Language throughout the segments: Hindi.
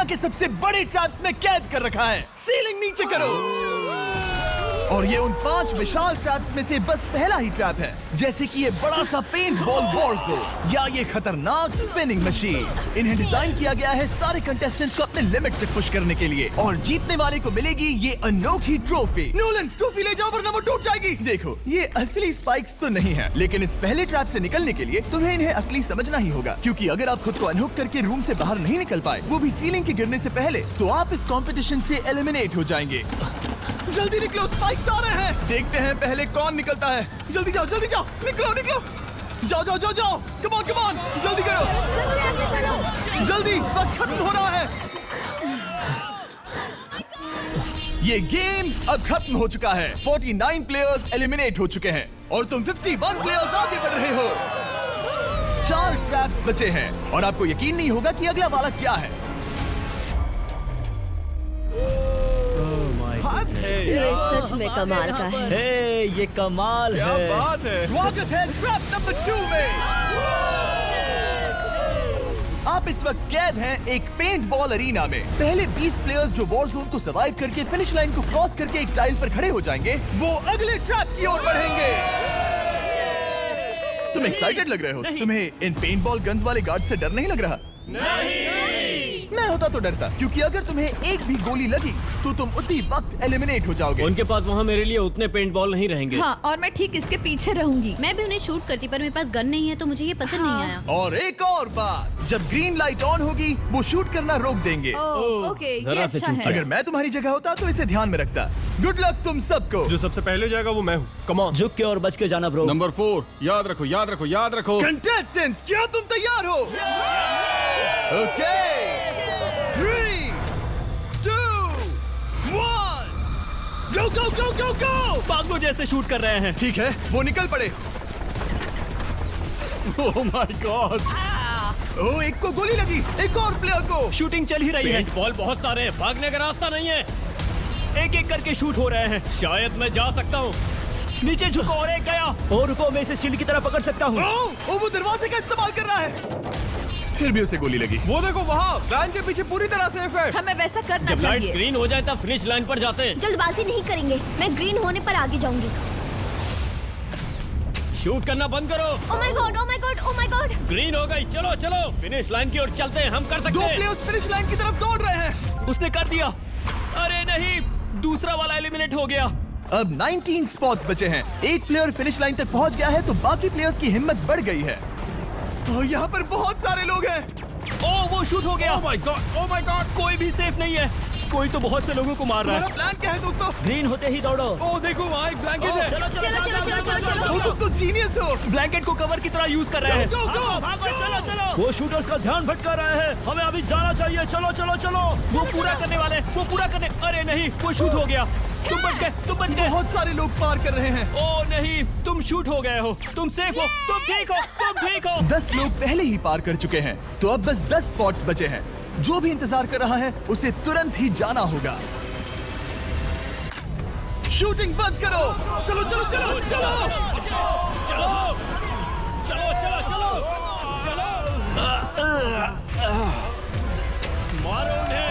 दुनिया के सबसे बड़े ट्रैप्स में कैद कर रखा है। सीलिंग नीचे करो। और ये उन 5 विशाल ट्रैप्स में से बस पहला ही ट्रैप है, जैसे कि ये बड़ा सा पेंट बॉल वॉरज़ोन या ये खतरनाक स्पिनिंग मशीन। इन्हें डिजाइन किया गया है सारे कंटेस्टेंट्स को अपने लिमिट तक पुश करने के लिए, और जीतने वाले को मिलेगी ये अनोखी ट्रॉफी। नोलन, ट्रॉफी ले जाओ वरना वो टूट जाएगी। देखो, ये असली स्पाइक्स तो नहीं है, लेकिन इस पहले ट्रैप से निकलने के लिए तुम्हें इन्हें असली समझना ही होगा, क्योंकि अगर आप खुद को अनहुक करके रूम से बाहर नहीं निकल पाए, वो भी सीलिंग के गिरने से पहले, तो आप इस कंपटीशन से एलिमिनेट हो जाएंगे। जल्दी निकलो, स्पाइक्स आ रहे हैं। देखते हैं पहले कौन निकलता है। जल्दी जाओ, निकलो। जाओ। कम ऑन, जल्दी करो। जल्दी, वक्त खत्म हो रहा है। ये गेम अब खत्म हो चुका है। 49 प्लेयर्स एलिमिनेट हो चुके हैं और तुम 51 प्लेयर्स आगे बढ़ रहे हो। 4 ट्रैप्स बचे हैं और आपको यकीन नहीं होगा कि अगला वाला क्या है। ये सच में कमाल का है। ये कमाल है। क्या बात है। स्वागत है ट्रैप नंबर 2 में। आप इस वक्त कैद हैं एक पेंट बॉल अरीना में। पहले 20 प्लेयर्स जो वॉर जोन को सर्वाइव करके फिनिश लाइन को क्रॉस करके एक टाइल पर खड़े हो जाएंगे, वो अगले ट्रैप की ओर बढ़ेंगे। तुम एक्साइटेड लग रहे हो। तुम्हें इन पेंट बॉल गन्स वाले गार्ड से डर नहीं लग रहा? मैं होता तो डरता, क्योंकि अगर तुम्हें एक भी गोली लगी तो तुम उसी वक्त एलिमिनेट हो जाओगे। उनके पास वहाँ मेरे लिए उतने पेंट बॉल नहीं रहेंगे। हाँ, और मैं ठीक इसके पीछे रहूंगी। मैं भी उन्हें शूट करती, पर मेरे पास गन नहीं है तो मुझे ये पसंद नहीं आया। और एक और बात, जब ग्रीन लाइट ऑन होगी वो शूट करना रोक देंगे। ओके, ये जरा से अच्छा चूक है। अगर मैं तुम्हारी जगह होता तो इसे ध्यान में रखता। गुड लक तुम सबको। जो सबसे पहले जाएगा वो मैं हूँ। Come on. झुक के और बच के जाना ब्रो। नंबर 4, याद रखो। कंटेस्टेंट्स, क्या तुम तैयार हो? Okay, 3, 2, 1, go! पागलों जैसे शूट कर रहे हैं। ठीक है, वो निकल पड़े। ओह माय गॉड। ओह, एक को गोली लगी, एक और प्लेयर को। शूटिंग चल ही रही है। पेंट बॉल बहुत सारे हैं, भागने का रास्ता नहीं है। एक करके शूट हो रहे हैं। शायद मैं जा सकता हूँ। नीचे झुको और एक गया। और रुको, मैं इसे शील्ड की तरह पकड़ सकता हूँ। वो दरवाजे का इस्तेमाल कर रहा है। फिर भी उसे गोली लगी। वो देखो वहाँ, वैन के पीछे पूरी तरह सेफ है। हमें वैसा करना जब लाइट चाहिए। ग्रीन हो जाए तब फिनिश लाइन पर जाते हैं। जल्दबाजी नहीं करेंगे, मैं ग्रीन होने पर आगे जाऊंगी। शूट करना बंद करो। ओह माय गॉड। ग्रीन हो गई। चलो फिनिश लाइन की ओर चलते हैं। हम कर 2 सकते हैं। प्लेयर्स फिनिश लाइन की तरफ दौड़ रहे हैं। उसने कर दिया। अरे नहीं, दूसरा वाला एलिमिनेट हो गया। अब 19 स्पॉट्स बचे हैं। एक प्लेयर फिनिश लाइन तक पहुंच गया है तो बाकी प्लेयर्स की हिम्मत बढ़ गई है। और यहाँ पर बहुत सारे लोग हैं। ओह, वो शूट हो गया। ओह माय गॉड। कोई भी सेफ नहीं है। कोई तो बहुत से लोगों को मार रहा तुम्हारा है। प्लान क्या है दोस्तों? ग्रीन होते ही दौड़ो। ओह देखो वहाँ एक ब्लैंकेट है। चलो। तुम तो जीनियस हो। ब्लैंकेट को कवर की तरह यूज कर रहे हैं। Go, go, go, चलो। वो शूटर्स का ध्यान भटका रहे हैं। हमें अभी जाना चाहिए। चलो। वो पूरा करने। अरे नहीं, वो शूट हो गया। तुम बच गए। बहुत सारे लोग पार कर रहे हैं। ओह नहीं, तुम शूट हो गए हो। तुम सेफ हो। तुम ठीक हो। 10 लोग पहले ही पार कर चुके हैं, तो अब बस 10 स्पॉट्स बचे हैं। जो भी इंतजार कर रहा है उसे तुरंत ही जाना होगा। शूटिंग बंद करो। चलो। मारो उन्हें।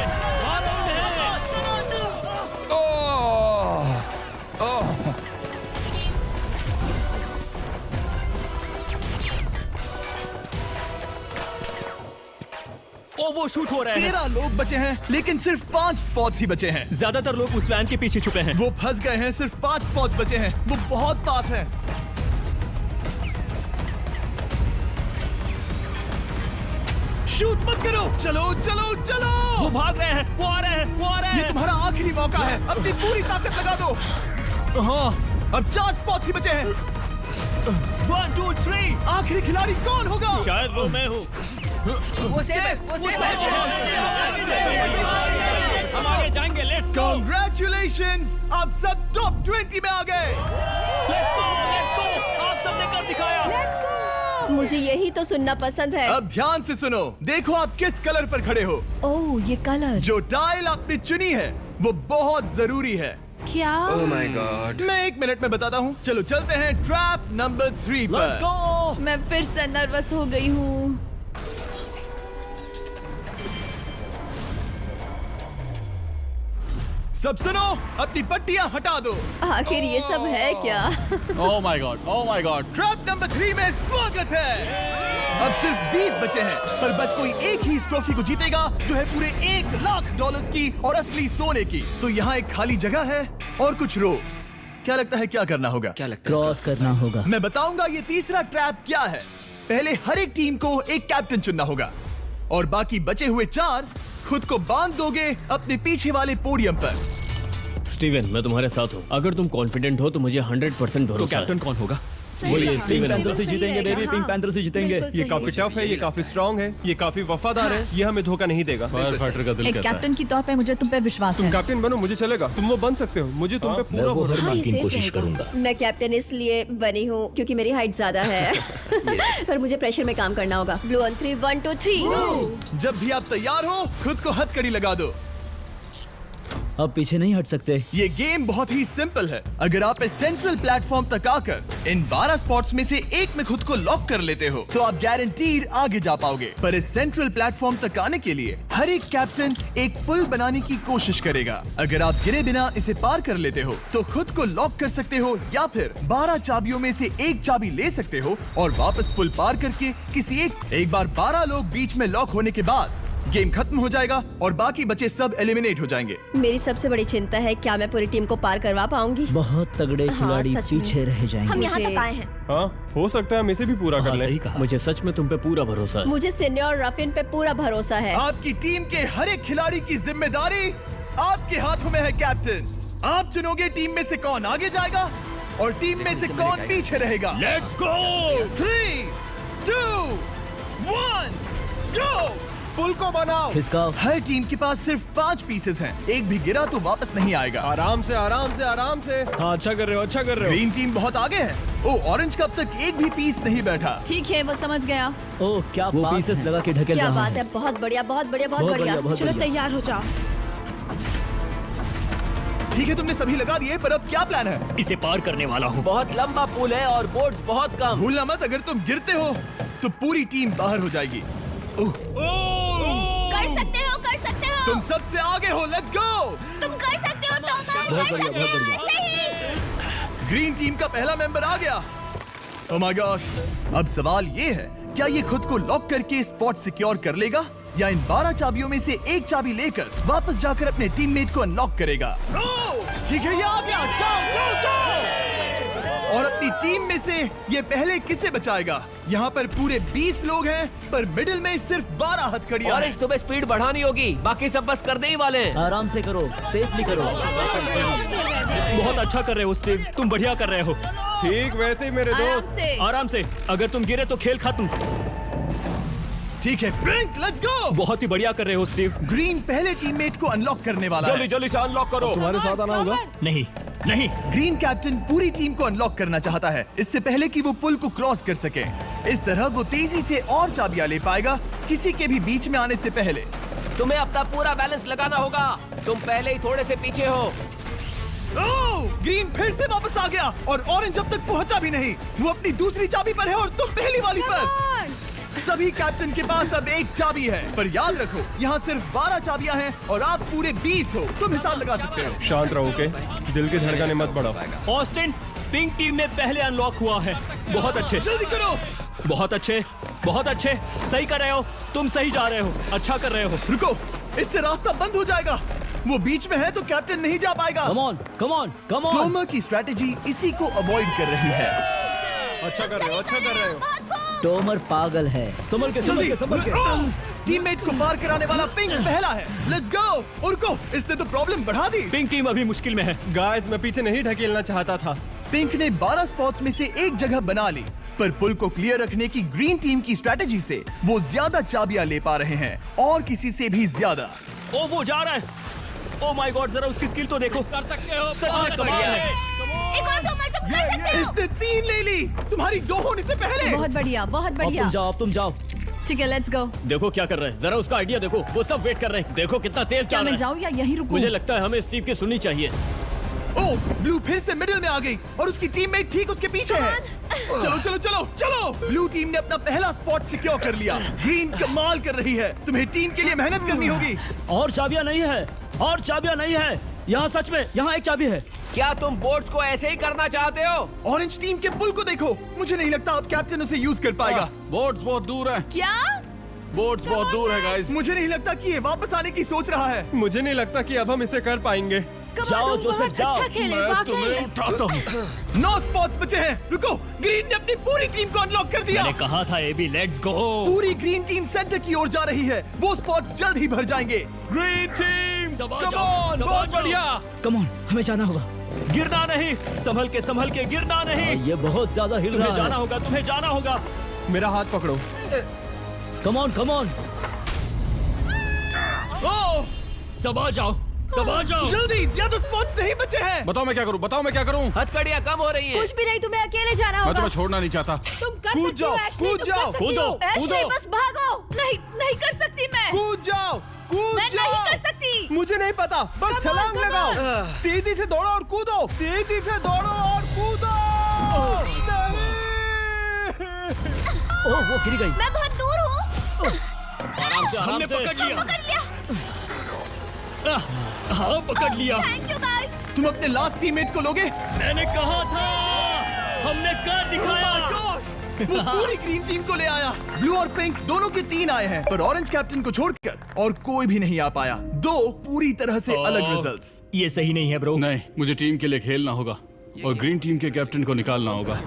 वो शूट हो रहे हैं। 13 लोग बचे हैं, लेकिन सिर्फ 5 स्पॉट्स ही बचे हैं। ज्यादातर लोग उस वैन के पीछे छुपे हैं। वो फंस गए हैं। सिर्फ 5 स्पॉट्स बचे हैं। वो बहुत पास है। शूट मत करो। चलो। वो भाग रहे हैं। वो आ रहे हैं। ये तुम्हारा आखिरी मौका है। अपनी पूरी ताकत लगा दो। हाँ, अब 4 स्पॉट्स ही बचे हैं। 1, 2, 3। आखिरी खिलाड़ी कौन होगा? शायद वो मैं हूँ। वो सेफ है। हम आगे जाएंगे। Let's go. Congratulations! आप सब टॉप 20 में आ गए। Let's go. आप सबने कर दिखाया। मुझे यही तो सुनना पसंद है। अब ध्यान से सुनो। देखो आप किस कलर पर खड़े हो। ओह, ये कलर। जो टाइल आपने चुनी है वो बहुत जरूरी है। क्या? ओह माय गॉड। मैं 1 मिनट में बताता हूँ। चलो चलते हैं ट्रैप नंबर 3 पर। Let's go. मैं फिर से नर्वस हो गई हूँ। सब सुनो, अपनी पट्टियां हटा दो। आखिर ये सब है क्या? Oh my God. Oh my God. Trap number 3 में स्वागत है। अब सिर्फ 20 बचे हैं, पर बस कोई एक ही इस ट्रॉफी को जीतेगा जो है पूरे $1,00,000 की और असली सोने की। तो यहाँ एक खाली जगह है और कुछ रोप्स। क्या लगता है क्या करना होगा? क्रॉस करना होगा। मैं बताऊंगा ये तीसरा ट्रैप क्या है। पहले हर एक टीम को एक कैप्टन चुनना होगा और बाकी बचे हुए 4 खुद को बांध दोगे अपने पीछे वाले पोडियम पर। स्टीवन, मैं तुम्हारे साथ हूँ। अगर तुम कॉन्फिडेंट हो तो मुझे 100% भरोसा है। तो कैप्टन कौन होगा? बोलिए स्टीवन। पिंक पैंथर से जीतेंगे बेबी, पिंक पैंथर से जीतेंगे। ये काफी टफ है, ये काफी स्ट्रांग है, ये काफी वफादार है, ये हमें धोखा नहीं देगा। फायर फाइटर का दिल एक कहता है। कैप्टन की तौर पे मुझे तुम पे विश्वास तुम है। कैप्टन बनो, मुझे चलेगा। तुम वो बन सकते हो, मुझे तुम पे पूरा भरोसा है। की कोशिश करूंगा। मैं कैप्टन इसलिए बनी हूँ क्योंकि मेरी हाइट ज्यादा है। पर मुझे प्रेशर में काम करना होगा। Blue on 3, 1 2 3। जब भी आप तैयार हो खुद को हथकड़ी लगा दो। अब पीछे नहीं हट सकते। ये गेम बहुत ही सिंपल है। अगर आप इस सेंट्रल प्लेटफॉर्म तक आकर इन 12 स्पॉट्स में से एक में खुद को लॉक कर लेते हो तो आप गारंटीड आगे जा पाओगे। पर इस सेंट्रल प्लेटफॉर्म तक आने के लिए हर एक कैप्टन एक पुल बनाने की कोशिश करेगा। अगर आप गिरे बिना इसे पार कर लेते हो तो खुद को लॉक कर सकते हो या फिर 12 चाबियों में से एक चाबी ले सकते हो और वापस पुल पार करके किसी एक बार 12 लोग बीच में लॉक होने के बाद गेम खत्म हो जाएगा और बाकी बचे सब एलिमिनेट हो जाएंगे। मेरी सबसे बड़ी चिंता है क्या मैं पूरी टीम को पार करवा पाऊंगी। बहुत तगड़े खिलाड़ी सच में। पीछे रह जाएंगे। हम यहाँ मुझे- तक आए हैं। हाँ, हो सकता है हम इसे भी पूरा कर लें। सही कहा। मुझे सच में तुम पे पूरा भरोसा है। मुझे सीनियर रफिन पे पूरा भरोसा है। आपकी टीम के हर एक खिलाड़ी की जिम्मेदारी आपके हाथों में है कैप्टन। आप चुनोगे टीम में से कौन आगे जाएगा और टीम में से कौन पीछे रहेगा। Let's go. 3 2 1 गो। पुल को बनाओ। खिसकाओ। हर टीम के पास सिर्फ 5 पीसेस हैं। एक भी गिरा तो वापस नहीं आएगा। आराम से, आराम से, आराम से। हाँ, अच्छा कर रहे हो, अच्छा कर रहे ग्रीन टीम बहुत आगे है। ओ, ऑरेंज का अब तक एक भी पीस नहीं बैठा। ठीक है, वो समझ गया। हो। ओह क्या वो पीसेस लगा के ढकेल क्या रहा बात है, बहुत बढ़िया बहुत बढ़िया बहुत बहुत बढ़िया। बढ़िया, बहुत चलो बढ़िया। तैयार हो जाओ। ठीक है, तुमने सभी लगा दिए, पर अब क्या प्लान है? इसे पार करने वाला हूँ। बहुत लंबा पुल है और बोर्ड्स बहुत कम। भूलना मत, अगर तुम गिरते हो तो पूरी टीम बाहर हो जाएगी। कर सकते हो, कर सकते हो। तुम सबसे आगे हो। Let's go. तुम कर सकते हो, टॉमर, बहुत कर बढ़िया, सकते बहुत हो। बढ़िया। ऐसे ही। ग्रीन टीम का पहला मेंबर आ गया। ओह माय गॉड। अब सवाल ये है, क्या ये खुद को लॉक करके स्पॉट सिक्योर कर लेगा या इन 12 चाबियों में से एक चाबी लेकर वापस जाकर अपने टीममेट को अनलॉक करेगा? ठीक है, ये आ गया। जाओ जाओ जाओ। और अपनी टीम में से ये पहले किसे बचाएगा? यहाँ पर पूरे 20 लोग हैं, पर मिडिल में सिर्फ 12 हथकड़ियां हैं। ऑरेंज, तुम्हें स्पीड बढ़ानी होगी, बाकी सब बस करने ही वाले हैं। आराम से करो, सेफली करो। बहुत अच्छा कर रहे हो स्टीव, तुम बढ़िया कर रहे हो। ठीक वैसे ही मेरे आराम दोस्त। से। आराम से, अगर तुम गिरे तो खेल खत्म। ठीक है, ब्रिंक, लेट्स गो। बहुत ही बढ़िया कर रहे हो स्टीव। ग्रीन पहले टीममेट को अनलॉक करने वाला जल्दी है। जल्दी से अनलॉक करो। तुम्हारे साथ आना होगा। नहीं नहीं, ग्रीन कैप्टन पूरी टीम को अनलॉक करना चाहता है, इससे पहले कि वो पुल को क्रॉस कर सके। इस तरह वो तेजी से और चाबियां ले पाएगा, किसी के भी बीच में आने से पहले। तुम्हें अपना पूरा बैलेंस लगाना होगा, तुम पहले ही थोड़े से पीछे हो। ओह, ग्रीन फिर से वापस आ गया और ऑरेंज अब तक पहुंचा भी नहीं। वो अपनी दूसरी चाबी पर है और तुम पहली वाली पर। सभी कैप्टन के पास अब एक चाबी है, पर याद रखो यहाँ सिर्फ 12 चाबियां हैं और आप पूरे 20 हो। तुम हिसाब लगा सकते हो। शांत रहो, ओके? दिल की धड़कनें मत बढ़ाओ। ऑस्टिन, पिंक टीम में पहले अनलॉक हुआ है। बहुत अच्छे, जल्दी करो। बहुत अच्छे, बहुत अच्छे। सही कर रहे हो, तुम सही जा रहे हो, अच्छा कर रहे हो। रुको, इससे रास्ता बंद हो जाएगा। वो बीच में है तो कैप्टन नहीं जा पाएगा। Come on, come on, come on. Tomer की स्ट्रेटेजी इसी को अवॉइड कर रही है। अच्छा कर रहे हो, अच्छा कर रहे हो। टोमर पागल है। संभल के, संभल के, संभल के। टीममेट को पार कराने वाला पिंक पहला है। Let's go. रुको, इसने तो प्रॉब्लम बढ़ा दी। पिंक टीम अभी मुश्किल में है। गाइस, मैं पीछे नहीं ढकेलना चाहता था। पिंक ने 12 स्पॉट्स में से एक जगह बना ली, पर पुल को क्लियर रखने की ग्रीन टीम की स्ट्रेटेजी से वो ज्यादा चाबियां ले पा रहे हैं और किसी से भी ज्यादा। ओ वो जा रहा है। ओ माय गॉड, जरा उसकी स्किल तो देखो। कर सकते हो, सच में कमाल है। एक और टॉमर, तुम कर सकते हो। इसने 3 ले ली, तुम्हारी 2 होने से पहले। बहुत बढ़िया, बहुत अब बढ़िया। तुम जाओ, अब तुम जाओ। ठीक है, लेट्स गो। देखो क्या कर रहे हैं, जरा उसका आइडिया देखो। वो सब वेट कर रहे हैं, देखो कितना तेज क्या जा मैं रहा है। जाऊँ या यहीं रुकूं? मुझे लगता है हमें स्टीव की सुननी चाहिए। ओ, ब्लू फिर से मिडिल में आ गई और उसकी टीममेट ठीक उसके पीछे है। चलो चलो चलो चलो। ब्लू टीम ने अपना पहला स्पॉट सिक्योर कर लिया। ग्रीन कमाल कर रही है, तुम्हें टीम के लिए मेहनत करनी होगी। और चाबियां नहीं है, और चाबियां नहीं है। यहाँ सच में यहाँ एक चाबी है। क्या तुम बोट्स को ऐसे ही करना चाहते हो? ऑरेंज टीम के पुल को देखो, मुझे नहीं लगता अब कैप्टन उसे यूज कर पाएगा। बोट्स बहुत दूर है, क्या? बोट्स बहुत दूर है गाइस। मुझे नहीं लगता कि ये वापस आने की सोच रहा है। मुझे नहीं लगता कि अब हम इसे कर पाएंगे। जाओ जोसेफ जाओ। मैं तुम्हें उठाता हूँ। 9 स्पॉट्स बचे हैं। रुको, ग्रीन ने अपनी पूरी टीम को अनलॉक कर दिया। मैंने कहा था एबी, लेट्स गो। पूरी ग्रीन टीम सेंटर की ओर जा रही है। वो स्पॉट्स जल्द ही भर जाएंगे। ग्रीन टीम, सब आ कम जाओ, ऑन, सब आ बहुत जाओ। बढ़िया। कम ऑन, हमें जाना होगा। गिरना नहीं, संभल के गिरना नहीं। ये बहुत ज्यादा हिल रहा है। जाना होगा, तुम्हें जाना होगा। मेरा हाथ पकड़ो। कम ऑन। ओह, सब आ जाओ। जल्दी, ज्यादा स्पॉट्स नहीं बचे हैं। बताओ मैं क्या करूँ? हथकड़ियाँ कम हो रही हैं। कुछ भी नहीं, तुम्हें अकेले जाना मैं होगा। तुम्हें छोड़ना नहीं चाहता। तुम कर कूद सकती हो, जाओ, एशली, कूद तुम जाओ, कर सकती हो। कूदो। एशली, बस भागो। नहीं कर सकती मैं। कूद जाओ, कूद मैं जाओ। नहीं कर सकती। मुझे नहीं पता, बस छलांग लगाओ। तेजी से दौड़ो और कूदो, तेजी से दौड़ो और कूदो। ओह, वो गिर गई। मैं बहुत दूर हूँ। हमने पकड़ लिया। पकड़ लिया। हाँ, पकड़ लिया। Thank you guys. तुम अपने लास्ट टीममेट को लोगे? मैंने कहा था, हमने कर दिखाया। Oh my gosh! वो पूरी ग्रीन टीम को ले आया। ब्लू और पिंक दोनों के 3 आए हैं, पर ऑरेंज कैप्टन को छोड़कर और कोई भी नहीं आ पाया। 2 पूरी तरह से अलग रिजल्ट्स। ये सही नहीं है ब्रो। नहीं, मुझे टीम के लिए खेलना होगा और ग्रीन टीम के कैप्टन को निकालना होगा।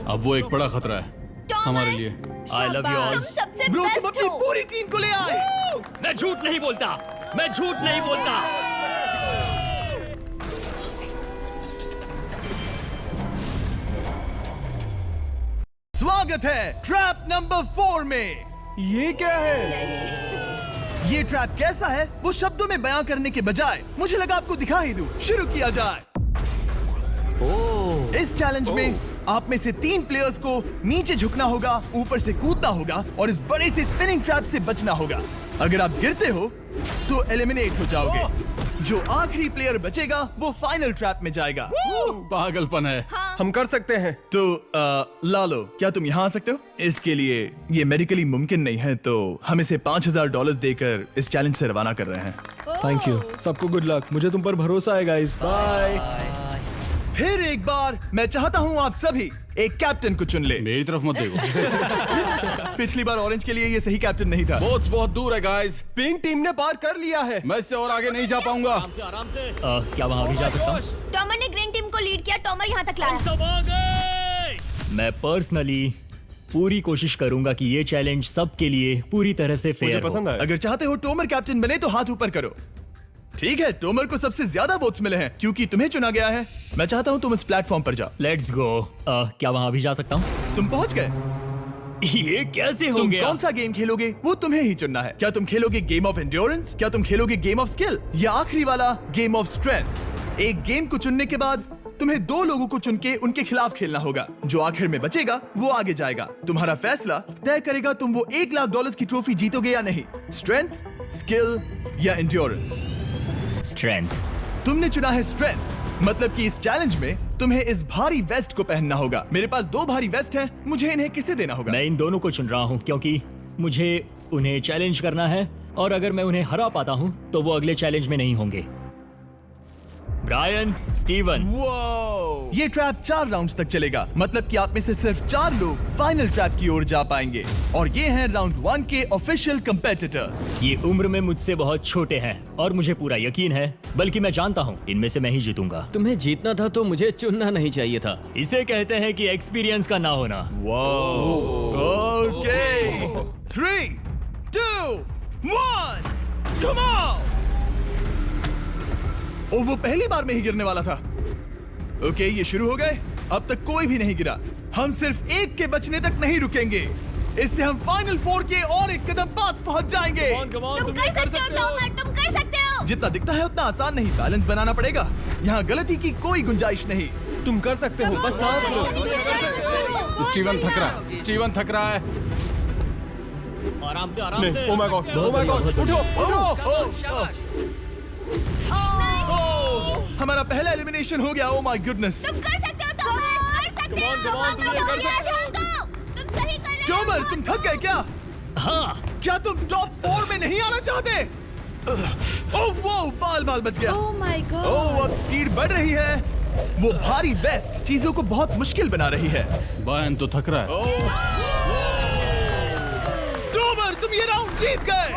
अब वो एक बड़ा खतरा है हमारे लिए। I love you all. तुम सबसे ब्रो, तुम बेस्ट अपनी हो। पूरी टीम को ले आए। मैं झूठ नहीं बोलता। स्वागत है ट्रैप नंबर 4 में। ये क्या है? ये ट्रैप कैसा है वो शब्दों में बयां करने के बजाय मुझे लगा आपको दिखा ही दूं। शुरू किया जाए। इस चैलेंज में आप में से 3 प्लेयर्स को नीचे झुकना होगा, ऊपर से कूदना होगा और इस बड़े से स्पिनिंग ट्रैप से बचना होगा। अगर आप गिरते हो तो एलिमिनेट हो जाओगे। जो आखिरी प्लेयर बचेगा वो फाइनल ट्रैप में जाएगा। पागलपन है। हम कर सकते हैं। तो लालो, क्या तुम यहाँ आ सकते हो? इसके लिए ये मेडिकली मुमकिन नहीं है, तो हम इसे $5000 देकर इस चैलेंज से रवाना कर रहे हैं। Thank you. सबको गुड लक। मुझे तुम पर भरोसा है गाइस। बाय। फिर एक बार मैं चाहता हूँ आप सभी एक कैप्टन को चुन ले। मेरी तरफ मत देखो। पिछली बार ऑरेंज के लिए ये सही कैप्टन नहीं था। बोट्स बहुत दूर है गाइस। पिंक टीम ने पार कर लिया है। मैं इससे और आगे नहीं जा पाऊंगा। क्या वहाँ भी जा सकता हूँ? टॉमर ने ग्रीन टीम को लीड किया। टॉमर यहाँ तक लाया। सब आ गए। मैं पर्सनली पूरी कोशिश करूंगा कि ये चैलेंज सबके लिए पूरी तरह से मुझे फेयर हो। पसंद आया। अगर चाहते हो टोमर कैप्टन बने तो हाथ ऊपर करो। ठीक है, टोमर को सबसे ज्यादा वोट्स मिले हैं क्योंकि तुम्हें चुना गया है। मैं चाहता हूँ तुम इस प्लेटफॉर्म पर जाओ। Let's go. क्या वहाँ भी जा सकता हूँ? तुम पहुँच गए। ये कैसे हो तुम गया? कौन सा गेम खेलोगे वो तुम्हें ही चुनना है। क्या तुम खेलोगे गेम ऑफ एंड्योरेंस, क्या तुम खेलोगे गेम ऑफ स्किल, या आखिरी वाला गेम ऑफ स्ट्रेंथ? एक गेम को चुनने के बाद तुम्हें 2 लोगों को चुन के उनके खिलाफ खेलना होगा। जो आखिर में बचेगा वो आगे जाएगा। तुम्हारा फैसला तय करेगा तुम वो $1,00,000 की ट्रॉफी जीतोगे या नहीं। स्ट्रेंथ, स्किल या एंड्योरेंस। स्ट्रेंथ। तुमने चुना है स्ट्रेंथ, मतलब कि इस चैलेंज में तुम्हें इस भारी वेस्ट को पहनना होगा। मेरे पास 2 भारी वेस्ट हैं, मुझे इन्हें किसे देना होगा? मैं इन दोनों को चुन रहा हूँ क्योंकि मुझे उन्हें चैलेंज करना है और अगर मैं उन्हें हरा पाता हूँ तो वो अगले चैलेंज में नहीं होंगे। Brian, Steven. वो ये ट्रैप 4 राउंड्स तक चलेगा, मतलब कि आप में से सिर्फ 4 लोग फाइनल ट्रैप की ओर जा पाएंगे और ये हैं राउंड 1 के ऑफिशियल कंपेटिटर्स। ये उम्र में मुझसे बहुत छोटे हैं और मुझे पूरा यकीन है, बल्कि मैं जानता हूँ इनमें से मैं ही जीतूंगा। तुम्हें जीतना था तो मुझे चुनना नहीं चाहिए था। इसे कहते हैं कि एक्सपीरियंस का ना होना। Okay, 3, 2, 1, come on. ओ, वो पहली बार में ही गिरने वाला था। ओके, ये शुरू हो गए। अब तक कोई भी नहीं गिरा। हम सिर्फ एक के बचने तक नहीं रुकेंगे। इससे हम फाइनल 4 के और एक कदम पास पहुंच जाएंगे। तुम कर सकते हो टॉमर, तुम कर सकते हो। जितना दिखता है उतना आसान नहीं, बैलेंस बनाना पड़ेगा। यहाँ गलती की कोई गुंजाइश नहीं। तुम कर सकते हो, बस सांस लो। स्टीवन थक रहा है। स्टीवन थक रहा है। आराम से, आराम नहीं, से। Oh my God, oh my God, उठो, उठो। हमारा पहला एलिमिनेशन हो गया। Oh my goodness. तुम कर सकते हो टॉमर, कर सकते हो। तुम ये कर सकते हो। तुम सही कर रहे हो। टोमर, तुम थक गए क्या? हाँ, क्या तुम टॉप 4 में नहीं आना चाहते? ओह वो बाल बाल बच गया। ओह माय गॉड। ओह अब स्पीड बढ़ रही है। वो भारी वेस्ट चीजों को बहुत मुश्किल बना रही है। बायन तो थक रहा है। टॉमर तुम ये राउंड जीत गए।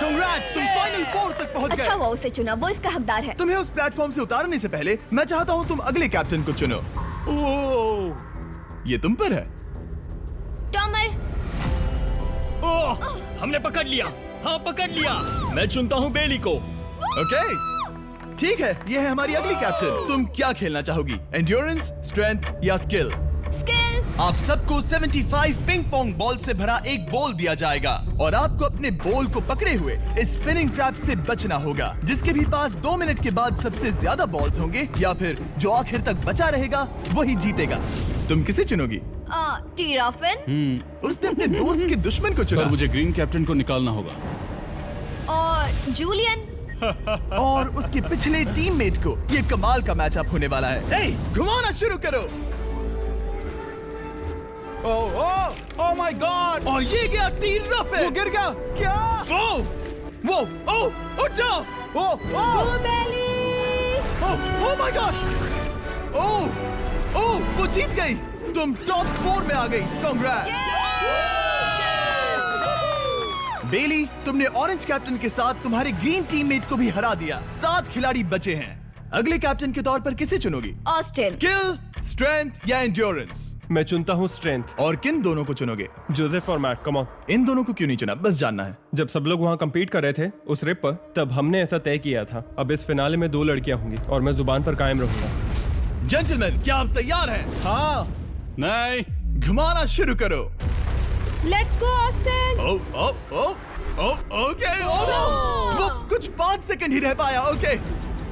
Congrats, तुम फाइनल 4 तक पहुंच अच्छा गए। हुआ उसे चुना, वो इसका हकदार है। तुम्हें उस प्लेटफॉर्म से उतारने से पहले मैं चाहता हूँ तुम अगले कैप्टन को चुनो। ये तुम पर है। टॉमर, ओह, हमने पकड़ लिया। हाँ पकड़ लिया। मैं चुनता हूँ बेली को। ओके ठीक है, ये है हमारी अगली कैप्टन। तुम क्या खेलना चाहोगी, एंड्योरेंस, स्ट्रेंथ या स्किल? स्किल। आप सबको 75 पिंग पोंग बॉल से भरा एक बॉल दिया जाएगा और आपको अपने बॉल को पकड़े हुए इस स्पिनिंग ट्रैप से बचना होगा। जिसके भी पास 2 मिनट के बाद सबसे ज्यादा बॉल्स होंगे या फिर जो आखिर तक बचा रहेगा वही जीतेगा। तुम किसे चुनोगी? टीराफिन उसने अपने दोस्त के दुश्मन को चुना। पर मुझे ग्रीन कैप्टन को निकालना होगा। और जूलियन। और उसके पिछले टीममेट को। ये कमाल का मैचअप होने वाला है। ए, घुमाना शुरू करो। ओह माय गॉड। और ये गया टीराफिन। वो गिर गया। क्या? वो उठ जाओ। ओह माय गॉड। ओह वो जीत गई। तुम टॉप 4 में आ गई। कांग्रेट्स। बेली, तुमने ऑरेंज कैप्टन के साथ तुम्हारे ग्रीन टीममेट को भी हरा दिया। 7 खिलाड़ी बचे हैं। अगले कैप्टन के तौर पर किसे चुनोगी? ऑस्टिन। स्किल, स्ट्रेंथ या एंड्योरेंस? मैं चुनता हूँ स्ट्रेंथ। और किन दोनों को चुनोगे? जोसेफ और मैट, कम ऑन। इन दोनों को क्यों नहीं चुना, बस जानना है। जब सब लोग वहाँ कम्पीट कर रहे थे उस रिप पर, तब हमने ऐसा तय किया था। अब इस फिनाले में 2 लड़कियां होंगी और मैं जुबान पर कायम रहूंगा। जेंटलमैन, क्या आप तैयार हैं? हाँ। नहीं, घुमाना शुरू करो। Let's go Austin. ओके। वो कुछ 5 सेकंड ही रह पाया। ओके,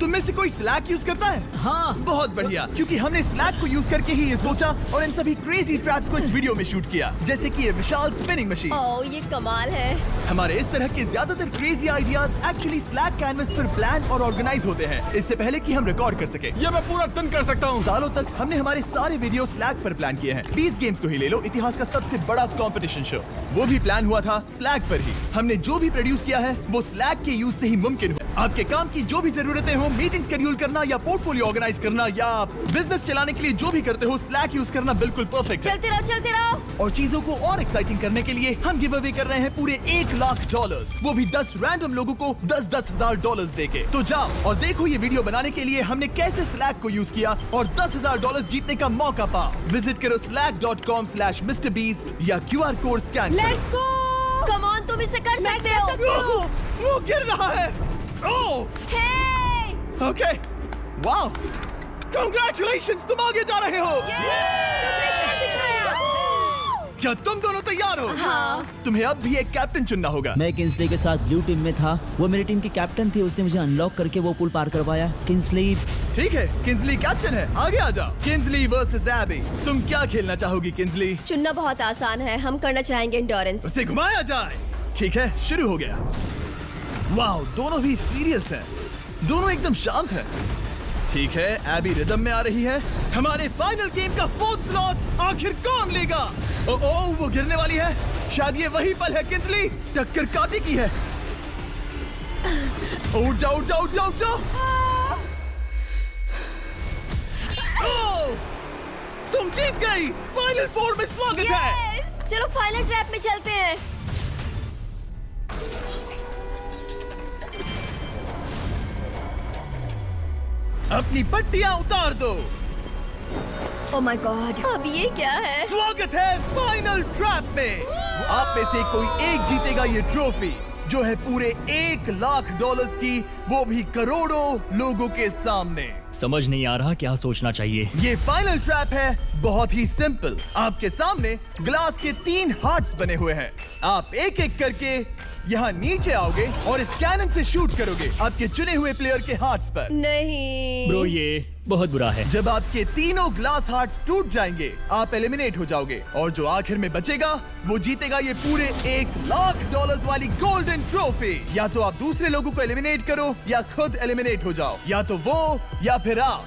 तुम में से कोई स्लैक यूज करता है? हाँ। बहुत बढ़िया, क्योंकि हमने स्लैक को यूज करके ही ये सोचा और इन सभी क्रेजी ट्रैप्स को इस वीडियो में शूट किया, जैसे कि ये विशाल स्पिनिंग मशीन। ओह ये कमाल है। हमारे इस तरह के ज्यादातर crazy ideas actually slack canvas पर प्लान और ऑर्गेनाइज होते हैं, इससे पहले कि हम रिकॉर्ड कर सके। ये मैं पूरा दिन कर सकता हूँ। सालों तक हमने हमारे सारे वीडियो स्लैक पर प्लान किए हैं। 20 गेम्स को ही ले लो, इतिहास का सबसे बड़ा कंपटीशन शो, वो भी प्लान हुआ था स्लैक पर ही। हमने जो भी प्रोड्यूस किया है वो स्लैक के यूज से ही मुमकिन हुआ। आपके काम की जो भी जरूरतें हो, मीटिंग शेड्यूल करना या पोर्टफोलियो ऑर्गेनाइज करना या आप बिजनेस चलाने के लिए जो भी करते हो, स्लैक यूज करना बिल्कुल परफेक्ट है। चलते रहो। और चीजों को और एक्साइटिंग करने के लिए हम गिव अवे कर रहे हैं पूरे $1,00,000, वो भी 10 रैंडम लोगों को $10,000 देके। तो जाओ और देखो ये वीडियो बनाने के लिए हमने कैसे स्लैक को यूज किया और $10,000 जीतने का मौका पा। विजिट करो slack.com/MrBeast या QR कोड स्कैन करो। Let's go. कम ऑन, तुम इसे कर सकते हो। वो गिर रहा है। ओह हे! ओके, वाओ, कांग्रेचुलेशंस, तुम आगे जा रहे हो। क्या तुम दोनों तैयार हो? हाँ। तुम्हें अब भी एक कैप्टन चुनना होगा। मैं किंसली के साथ ब्लू टीम में था। वो मेरी टीम की कैप्टन थी, उसने मुझे अनलॉक करके वो पुल पार करवाया। किंसली। ठीक है, किंसली कैप्टन है, आगे आ जाओ। किंसली वर्सेस एबी, तुम क्या खेलना चाहोगी किंसली? चुनना बहुत आसान है, हम करना चाहेंगे एंड्योरेंस। उसे घुमाया जाए। ठीक है, शुरू हो गया। वाओ, दोनों भी सीरियस हैं, दोनों एकदम शांत हैं। ठीक है, एबी रिदम में आ रही है। हमारे फाइनल गेम का 4th स्लॉट आखिर कौन लेगा? ओह वो गिरने वाली है। शायद ये वही पल है किंसली, टक्कर काटी की है। उठ जाओ, उठ जाओ, उठ जाओ, उठ जाओ। ओह, तुम जीत गई। फाइनल 4 में स्वागत है। Yes! चलो फाइनल ट्रैप में चलते हैं। अपनी पट्टियां उतार दो। ओह माय गॉड, अब ये क्या है? स्वागत है फाइनल ट्रैप में। आप में से कोई एक जीतेगा ये ट्रॉफी, जो है पूरे $1,00,000 की, वो भी करोड़ों लोगों के सामने। समझ नहीं आ रहा क्या सोचना चाहिए। ये फाइनल ट्रैप है, बहुत ही सिंपल। आपके सामने ग्लास के 3 हार्ट्स बने हुए हैं। आप एक एक करके यहाँ नीचे आओगे और इस कैनन से शूट करोगे आपके चुने हुए प्लेयर के हार्ट्स पर। नहीं ब्रो ये बहुत बुरा है। जब आपके तीनों ग्लास हार्ट्स टूट जाएंगे, आप एलिमिनेट हो जाओगे और जो आखिर में बचेगा वो जीतेगा ये पूरे $1,00,000 वाली गोल्डन ट्रॉफी। या तो आप दूसरे लोगों को एलिमिनेट करो या खुद एलिमिनेट हो जाओ, या तो वो या फिर आप।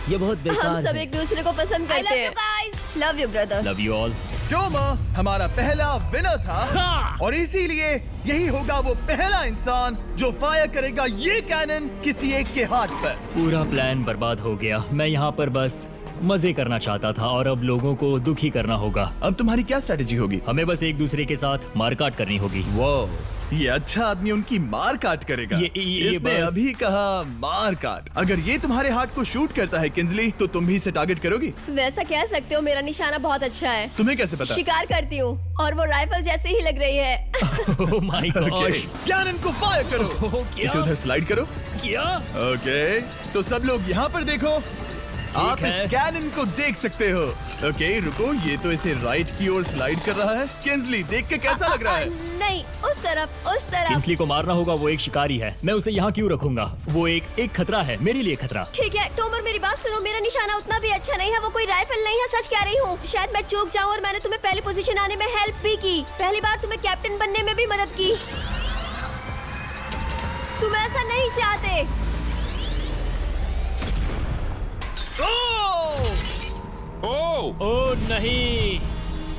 ये बहुत बेकार हम सब है। एक दूसरे को पसंद I करते love हैं। you guys. Love you brother. Love you all. Tomer हमारा पहला विनर था हाँ। और इसीलिए यही होगा वो पहला इंसान जो फायर करेगा ये कैनन किसी एक के हाथ पर। पूरा प्लान बर्बाद हो गया। मैं यहाँ पर बस मजे करना चाहता था और अब लोगों को दुखी करना होगा। अब तुम्हारी क्या स्ट्रेटेजी होगी? हमें बस एक दूसरे के साथ मारकाट करनी होगी। वो ये अच्छा आदमी उनकी मार काट करेगा। ये इसने बस- अभी कहा मार काट। अगर ये तुम्हारे हार्ट को शूट करता है किंजली, तो तुम भी इसे टारगेट करोगी? वैसा कह सकते हो, मेरा निशाना बहुत अच्छा है। तुम्हें कैसे पता? शिकार करती हूँ और वो राइफल जैसे ही लग रही है। ओह माय गॉड। कैनन को फायर करो। क्या? इसे उधर स्लाइड करो। क्या? ओके, तो सब लोग यहाँ पर देखो। आप है। इस कैनन को देख सकते हो। ओके, रुको, ये तो इसे राइट की ओर स्लाइड कर रहा है। किंजली, देख के कैसा लग रहा है? नहीं, उस तरफ, उस तरफ। किंस्ली को मारना होगा, वो एक शिकारी है। मैं उसे यहाँ क्यों रखूंगा? वो एक खतरा है, मेरे लिए खतरा। ठीक है टोमर, मेरी बात सुनो। मेरा निशाना उतना भी अच्छा नहीं है, वो कोई राइफल नहीं है, सच कह रही हूँ। शायद मैं चूक जाऊँ और मैंने तुम्हें पहली पोजीशन आने में हेल्प भी की। पहली बार तुम्हें कैप्टन बनने में भी मदद की। तुम ऐसा नहीं चाहते। ओह नहीं।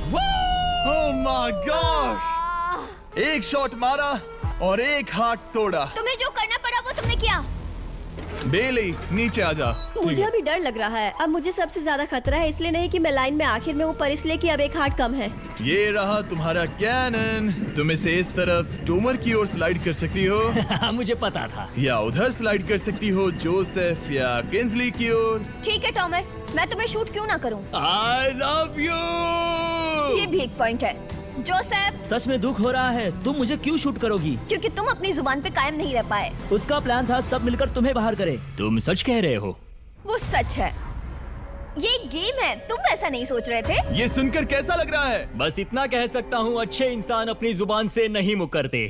ओह माय गॉड! एक शॉट मारा और एक हाथ तोड़ा। तुम्हें जो करना पड़ा वो तुमने किया। बेली, नीचे आ जा। मुझे अभी डर लग रहा है। अब मुझे सबसे ज्यादा खतरा है, इसलिए नहीं कि मैं लाइन में आखिर में हूँ, पर इसलिए कि अब एक हार्ट कम है। ये रहा तुम्हारा कैनन। तुम इसे इस तरफ टोमर की ओर स्लाइड कर सकती हो मुझे पता था। या उधर स्लाइड कर सकती हो जोसेफ या किंजली की ओर। ठीक है टॉमर, मैं तुम्हें शूट क्यों ना करूं? I love you. ये भी एक पॉइंट है। जोसेफ, सच में दुख हो रहा है। तुम मुझे क्यों शूट करोगी? क्योंकि तुम अपनी जुबान पे कायम नहीं रह पाए। उसका प्लान था सब मिलकर तुम्हें बाहर करे। तुम सच कह रहे हो? वो सच है। ये एक गेम है, तुम ऐसा नहीं सोच रहे थे। ये सुनकर कैसा लग रहा है? बस इतना कह सकता हूँ, अच्छे इंसान अपनी जुबान से नहीं मुकरते।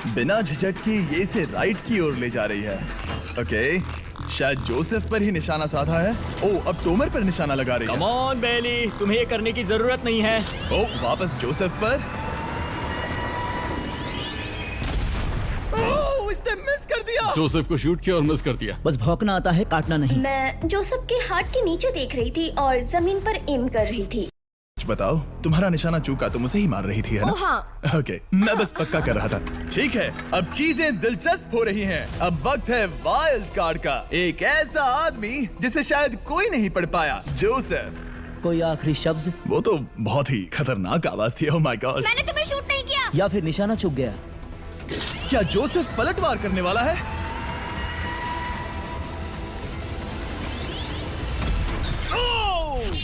बिना झिझक के ये इसे राइट की ओर ले जा रही है। ओके, शायद जोसेफ पर ही निशाना साधा है। ओह, अब टोमर पर निशाना लगा रही है। कम ऑन बेली, तुम्हें ये करने की जरूरत नहीं है। ओह, वापस जोसेफ पर। ओह, इसने मिस कर दिया। जोसेफ को शूट किया और मिस कर दिया। बस भौंकना आता है, काटना नहीं। मैं जोसेफ के हार्ट के नीचे देख रही थी और जमीन पर एम कर रही थी। बताओ, तुम्हारा निशाना चूका, तुम उसे ही मार रही थी, है ना? ओह हाँ। ओके, मैं बस पक्का कर रहा था। ठीक है, अब चीजें दिलचस्प हो रही हैं। अब वक्त है वाइल्ड कार्ड का। एक ऐसा आदमी जिसे शायद कोई नहीं पढ़ पाया, जोसेफ। कोई आखिरी शब्द? वो तो बहुत ही खतरनाक आवाज थी। ओह माय गॉड! मैंने तुम्हें शूट नहीं किया। या फिर निशाना चूक गया? क्या जोसेफ पलटवार करने वाला है?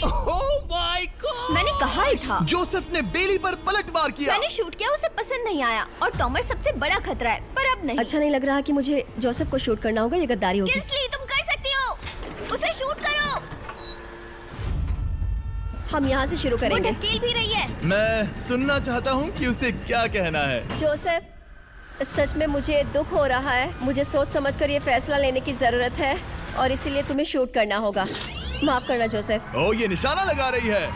ओह माय गॉड! मैंने कहा ही था। जोसेफ ने बेली पर पलटवार किया। मैंने शूट किया, उसे पसंद नहीं आया और टॉमर सबसे बड़ा खतरा है, पर अब नहीं। अच्छा नहीं लग रहा कि मुझे जोसेफ को शूट करना होगा, ये गद्दारी होगी। किंस्ली, तुम कर सकती हो। उसे शूट करो। हम यहाँ से शुरू वो करेंगे। ढकेल भी रही है। मैं सुनना चाहता हूँ कि उसे क्या कहना है। जोसेफ, सच में मुझे दुख हो रहा है। मुझे सोच समझकर ये फैसला लेने की जरूरत है और इसीलिए तुम्हें शूट करना होगा। माफ करना जोसेफ। ओह, ये निशाना लगा रही है।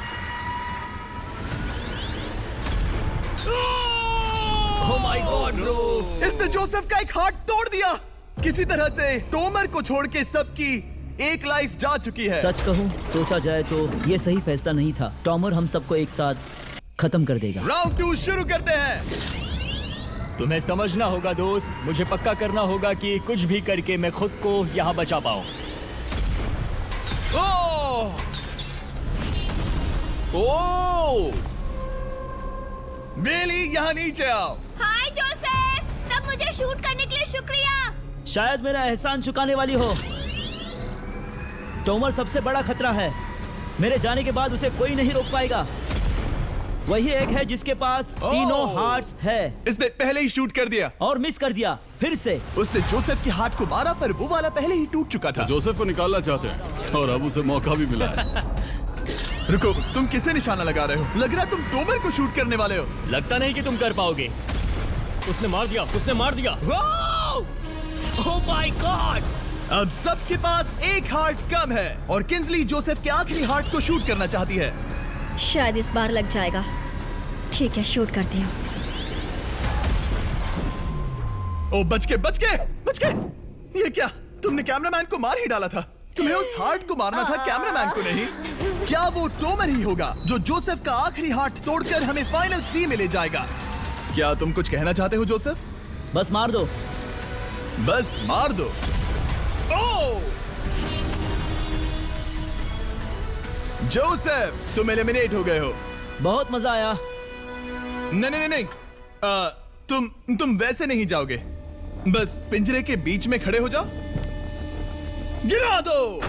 ओह माय गॉड ब्रो! इसने जोसेफ का एक हाथ तोड़ दिया। किसी तरह से टोमर को छोड़ के सबकी एक लाइफ जा चुकी है। सच कहूँ, सोचा जाए तो ये सही फैसला नहीं था। टॉमर हम सबको एक साथ खत्म कर देगा। राउंड 2 शुरू करते हैं। तुम्हें समझना होगा दोस्त, मुझे पक्का करना होगा कि कुछ भी करके मैं खुद को यहाँ बचा पाऊँ। ओह! ओह! बेली, यहाँ नीचे आओ। हाय जोसेफ, तब मुझे शूट करने के लिए शुक्रिया। शायद मेरा एहसान चुकाने वाली हो। टोमर सबसे बड़ा खतरा है। मेरे जाने के बाद उसे कोई नहीं रोक पाएगा। वही एक है जिसके पास तीनों हार्ट्स है। इसने पहले ही शूट कर दिया और मिस कर दिया फिर से। उसने जोसेफ के हाथ को मारा, पर वो वाला पहले ही टूट चुका था। जोसेफ को निकालना चाहते हैं और अब उसे मौका भी मिला है। रुको, तुम किसे निशाना लगा रहे हो? लग रहा है तुम टोमर को शूट करने वाले हो। लगता नहीं कि तुम कर पाओगे। उसने मार दिया, उसने मार दिया। Oh my God! अब सबके पास एक हार्ट कम है और किंजली जोसेफ के आखिरी हार्ट को शूट करना चाहती है। शायद इस बार लग जाएगा। ठीक है, शूट करती हूँ। ओ, बच के! ये क्या? तुमने कैमरामैन को मार ही डाला था। तुम्हें उस हार्ट को मारना था, कैमरामैन को नहीं। क्या वो टोमर ही होगा जो जोसेफ का आखिरी हार्ट तोड़कर हमें फाइनल 3 में ले जाएगा? क्या तुम कुछ कहना चाहते हो जोसेफ? बस मार दो। बस मार दो। ओह! जोसेफ, तुम एलिमिनेट हो गए हो। बहुत मजा आया। नहीं नहीं नहीं, तुम वैसे नहीं जाओगे। बस पिंजरे के बीच में खड़े हो जाओ। गिरा दो।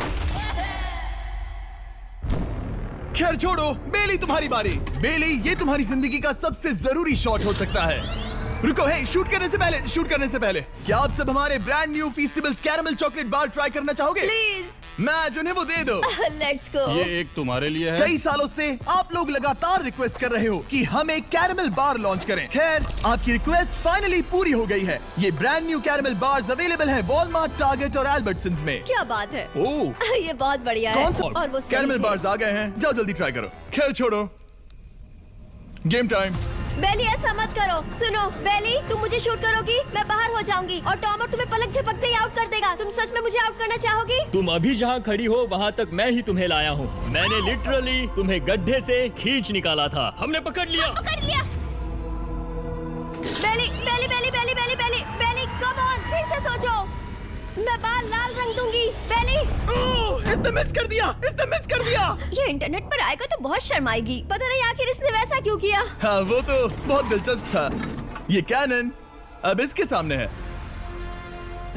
खैर छोड़ो, बेली तुम्हारी बारी। बेली, ये तुम्हारी जिंदगी का सबसे जरूरी शॉट हो सकता है। रुको, हे, शूट करने से पहले क्या आप सब हमारे brand new Feastables caramel chocolate bar try करना चाहोगे? प्लीज। मैच उन्हें वो दे दो। Let's go. ये एक तुम्हारे लिए है। कई सालों से आप लोग लगातार रिक्वेस्ट कर रहे हो कि हम एक कैरेमल बार लॉन्च करें। खैर, आपकी रिक्वेस्ट फाइनली पूरी हो गई है। ये brand new caramel bars available हैं वॉलमार्ट, टारगेट और एल्बर्टसन्स में। क्या बात है। ओह, ये बहुत बढ़िया है। कौन सा? और वो कैरेमल बार्स आ गए हैं, जाओ जल्दी ट्राई करो। खैर छोड़ो, गेम टाइम। बेली, ऐसा मत करो। सुनो बेली, तुम मुझे शूट करोगी, मैं बाहर हो जाऊंगी और टॉमर तुम्हें पलक झपकते ही आउट कर देगा। तुम सच में मुझे आउट करना चाहोगी? तुम अभी जहाँ खड़ी हो वहाँ तक मैं ही तुम्हें लाया हूँ। मैंने लिटरली तुम्हें गड्ढे से खींच निकाला था। हमने पकड़ लिया। बेली बेली बेली बेली बेली बेली बेली, कम ऑन, फिर से सोचो। मैं बाल लाल रंग दूंगी। बेली, इसने मिस कर दिया। ये इंटरनेट पर आएगा तो बहुत शर्माएगी। पता नहीं आखिर इसने वैसा क्यों किया। हाँ, वो तो बहुत दिलचस्प था। ये कैनन अब इसके सामने है।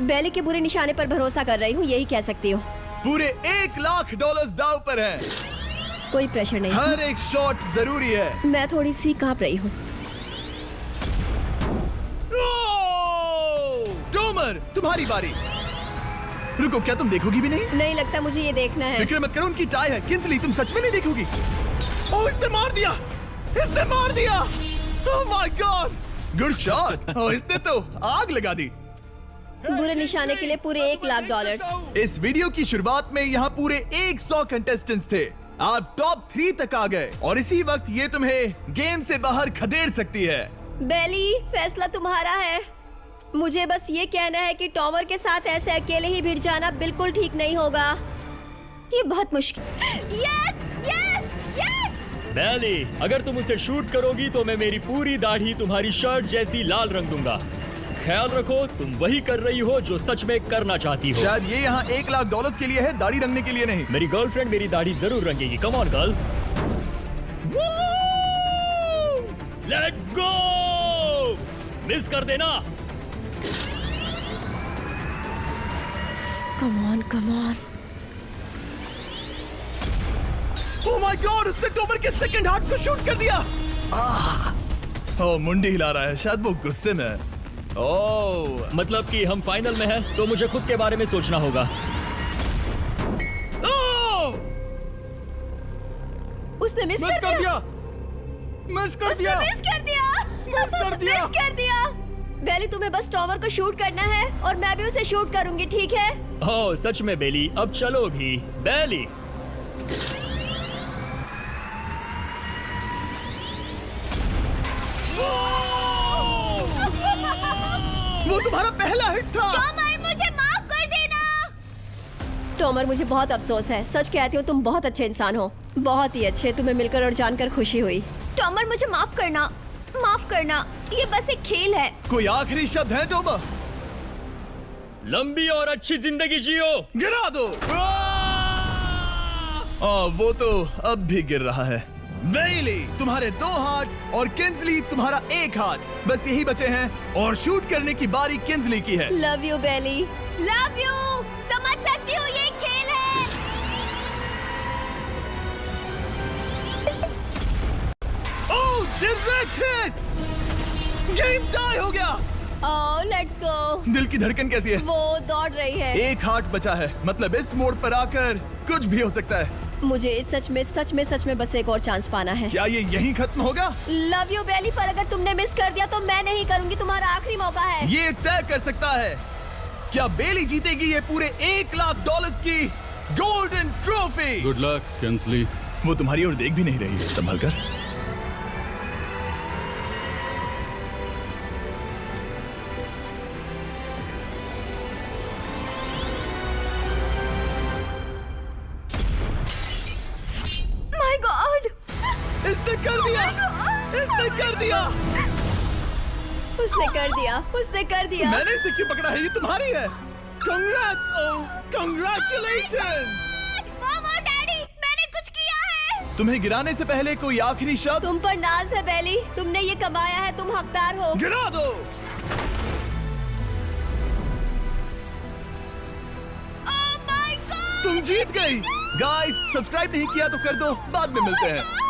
बेली के बुरे निशाने पर भरोसा कर रही हूँ, यही कह सकती हूँ। पूरे $1,00,000 दाव पर है। कोई प्रेशर नहीं। हर एक शॉट जरूरी है। मैं थोड़ी सी कांप रही हूँ। टोमर, तुम्हारी बारी। रुको, क्या तुम देखोगी भी नहीं? नहीं लगता मुझे ये देखना है। फिक्र मत करो, उनकी टाई है। किंसली, तुम सच में नहीं देखोगी? ओह, इसने मार दिया। Oh my God, good shot. ओह, इसने तो आग लगा दी। बुरे निशाने के लिए पूरे $1,00,000। इस वीडियो की शुरुआत में यहाँ पूरे 100 कंटेस्टेंट्स थे। आप टॉप 3 तक आ गए और इसी वक्त ये तुम्हें गेम से बाहर खदेड़ सकती है। बेली, फैसला तुम्हारा है। मुझे बस ये कहना है कि टॉमर के साथ ऐसे अकेले ही भिड़ जाना बिल्कुल ठीक नहीं होगा। ये बहुत मुश्किल। Yes yes yes. बेली, अगर तुम उसे शूट करोगी तो मैं मेरी पूरी दाढ़ी तुम्हारी शर्ट जैसी लाल रंग दूंगा। ख्याल रखो, तुम वही कर रही हो जो सच में करना चाहती हो। शायद ये यहाँ $1,00,000 के लिए है, दाढ़ी रंगने के लिए नहीं। मेरी गर्लफ्रेंड मेरी दाढ़ी जरूर रंगेगी। Come on girl, let's go. Miss कर देना। Come on. Oh my God, उसने टोमर के सेकंड हार्ट को शूट कर दिया। ओह, मुंडी हिला रहा है, शायद वो गुस्से में है। ओह, मतलब कि हम फाइनल में हैं, तो मुझे खुद के बारे में सोचना होगा। उसने मिस कर दिया। मिस कर दिया। बेली, तुम्हें बस टॉमर को शूट करना है और मैं भी उसे शूट करूंगी, ठीक है? ओह सच में बेली, अब चलो भी। बेली, वो तुम्हारा पहला हिट था। टॉमर, मुझे माफ कर देना। टॉमर, मुझे बहुत अफसोस है। सच कहती हूँ, तुम बहुत अच्छे इंसान हो, बहुत ही अच्छे। तुम्हें मिलकर और जानकर खुशी हुई। टॉमर, मुझे माफ करना। ये बस एक खेल है। कोई आखिरी शब्द है टोमर? लंबी और अच्छी जिंदगी जियो। गिरा दो। वो तो अब भी गिर रहा है। बेली, तुम्हारे 2 हार्ट्स और किंसली तुम्हारा 1 हार्ट बस यही बचे हैं और शूट करने की बारी किंसली की है। Love you Bailey. Love you. समझ सकती हूँ, ये एक खेल है। Oh, direct hit. Game tie हो गया। Oh, let's go. दिल की धड़कन कैसी है? वो दौड़ रही है। 1 हार्ट बचा है, मतलब इस मोड़ पर आकर कुछ भी हो सकता है। मुझे सच में बस एक और चांस पाना है। क्या ये यहीं खत्म होगा? लव यू बेली, पर अगर तुमने मिस कर दिया तो मैं नहीं करूंगी। तुम्हारा आखिरी मौका है। ये तय कर सकता है क्या बेली जीतेगी ये पूरे $1,00,000 की golden trophy. Good luck Kinsley. वो तुम्हारी ओर देख भी नहीं रही, संभल कर। कर दिया। उसने कर दिया, उसने कर दिया। मैंने इसे क्यों पकड़ा है? ये तुम्हारी है। Congrats! Oh, congratulations! मॉम और डैडी, मैंने कुछ किया है। तुम्हें गिराने से पहले कोई आखिरी शब्द? तुम पर नाज है बेली, तुमने ये कमाया है, तुम हकदार हो। गिरा दो। Oh my God! तुम जीत गई। गाइस, सब्सक्राइब नहीं किया तो कर दो, बाद में मिलते हैं।